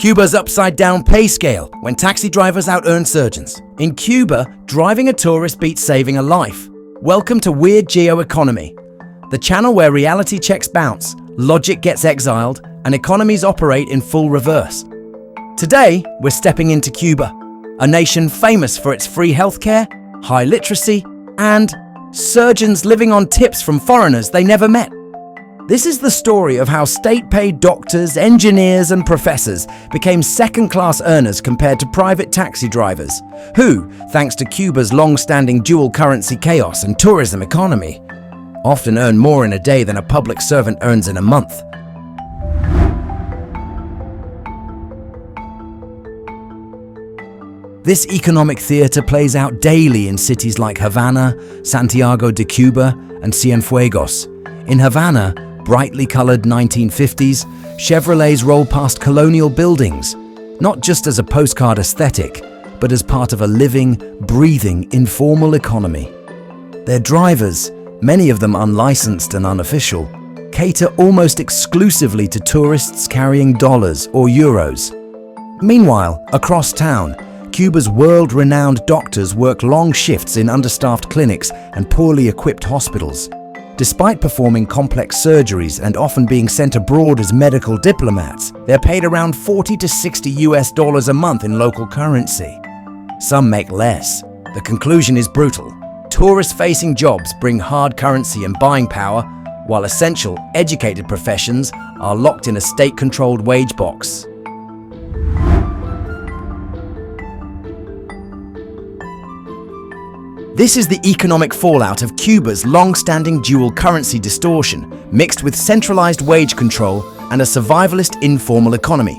Cuba's upside-down pay scale, when taxi drivers out-earn surgeons. In Cuba, driving a tourist beats saving a life. Welcome to Weird Geo Economy, the channel where reality checks bounce, logic gets exiled, and economies operate in full reverse. Today, we're stepping into Cuba, a nation famous for its free healthcare, high literacy, and surgeons living on tips from foreigners they never met. This is the story of how state-paid doctors, engineers, and professors became second-class earners compared to private taxi drivers, who, thanks to Cuba's long-standing dual-currency chaos and tourism economy, often earn more in a day than a public servant earns in a month. This economic theater plays out daily in cities like Havana, Santiago de Cuba, and Cienfuegos. In Havana, brightly colored 1950s, Chevrolets roll past colonial buildings, not just as a postcard aesthetic, but as part of a living, breathing, informal economy. Their drivers, many of them unlicensed and unofficial, cater almost exclusively to tourists carrying dollars or euros. Meanwhile, across town, Cuba's world-renowned doctors work long shifts in understaffed clinics and poorly equipped hospitals. Despite performing complex surgeries and often being sent abroad as medical diplomats, they're paid around $40 to $60 a month in local currency. Some make less. The conclusion is brutal. Tourist-facing jobs bring hard currency and buying power, while essential, educated professions are locked in a state-controlled wage box. This is the economic fallout of Cuba's long-standing dual currency distortion, mixed with centralized wage control and a survivalist informal economy.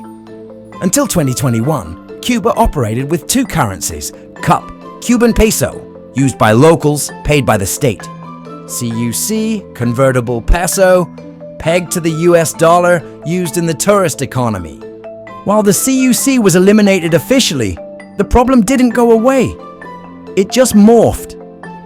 Until 2021, Cuba operated with two currencies: CUP, Cuban peso, used by locals, paid by the state; CUC, convertible peso, pegged to the US dollar, used in the tourist economy. While the CUC was eliminated officially, the problem didn't go away. It just morphed.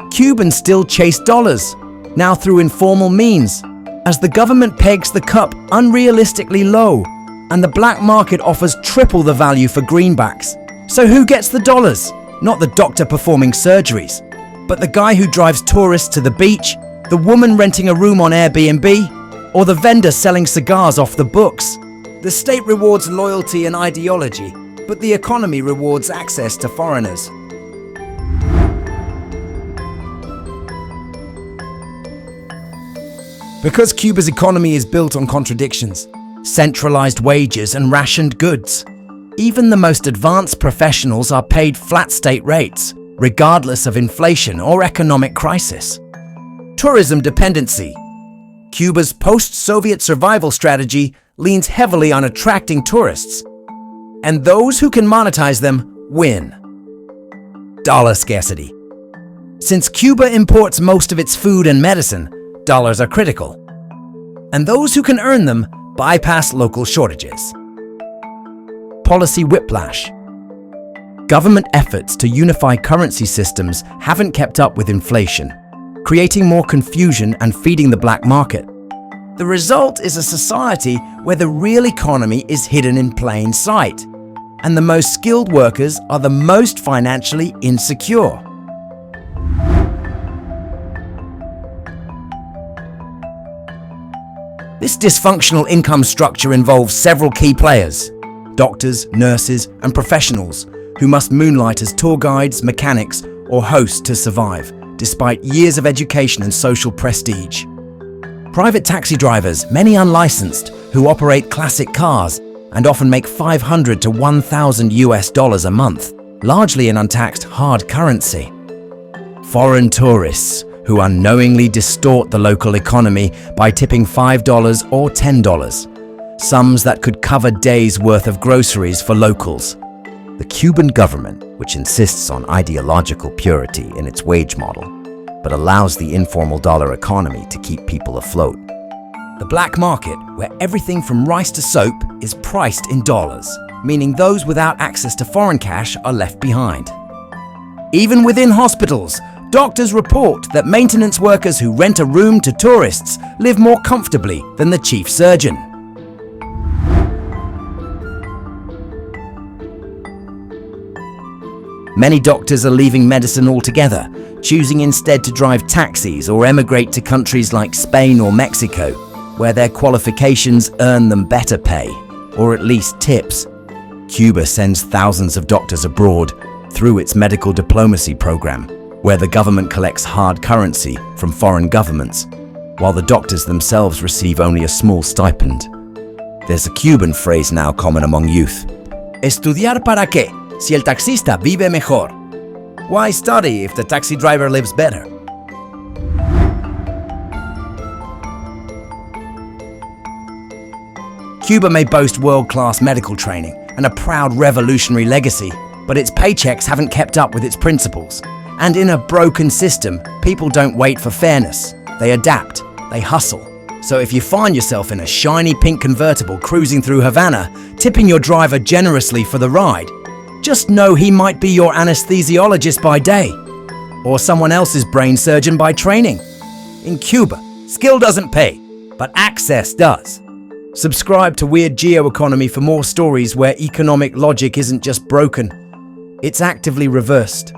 Cubans still chase dollars, now through informal means, as the government pegs the CUP unrealistically low, and the black market offers triple the value for greenbacks. So who gets the dollars? Not the doctor performing surgeries, but the guy who drives tourists to the beach, the woman renting a room on Airbnb, or the vendor selling cigars off the books. The state rewards loyalty and ideology, but the economy rewards access to foreigners. Because Cuba's economy is built on contradictions, centralized wages and rationed goods, even the most advanced professionals are paid flat state rates, regardless of inflation or economic crisis. Tourism dependency. Cuba's post-Soviet survival strategy leans heavily on attracting tourists, and those who can monetize them win. Dollar scarcity. Since Cuba imports most of its food and medicine, dollars are critical, and those who can earn them bypass local shortages. Policy whiplash. Government efforts to unify currency systems haven't kept up with inflation, creating more confusion and feeding the black market. The result is a society where the real economy is hidden in plain sight, and the most skilled workers are the most financially insecure. This dysfunctional income structure involves several key players: doctors, nurses, and professionals who must moonlight as tour guides, mechanics, or hosts to survive, despite years of education and social prestige. Private taxi drivers, many unlicensed, who operate classic cars and often make $500 to $1,000 a month, largely in untaxed hard currency. Foreign tourists, who unknowingly distort the local economy by tipping $5 or $10, sums that could cover days' worth of groceries for locals. The Cuban government, which insists on ideological purity in its wage model, but allows the informal dollar economy to keep people afloat. The black market, where everything from rice to soap is priced in dollars, meaning those without access to foreign cash are left behind. Even within hospitals, doctors report that maintenance workers who rent a room to tourists live more comfortably than the chief surgeon. Many doctors are leaving medicine altogether, choosing instead to drive taxis or emigrate to countries like Spain or Mexico, where their qualifications earn them better pay, or at least tips. Cuba sends thousands of doctors abroad through its medical diplomacy program, where the government collects hard currency from foreign governments, while the doctors themselves receive only a small stipend. There's a Cuban phrase now common among youth. ¿Estudiar para qué, si el taxista vive mejor? Why study if the taxi driver lives better? Cuba may boast world-class medical training and a proud revolutionary legacy, but its paychecks haven't kept up with its principles. And in a broken system, people don't wait for fairness. They adapt, they hustle. So if you find yourself in a shiny pink convertible cruising through Havana, tipping your driver generously for the ride, just know he might be your anesthesiologist by day, or someone else's brain surgeon by training. In Cuba, skill doesn't pay, but access does. Subscribe to Weird Geo Economy for more stories where economic logic isn't just broken, it's actively reversed.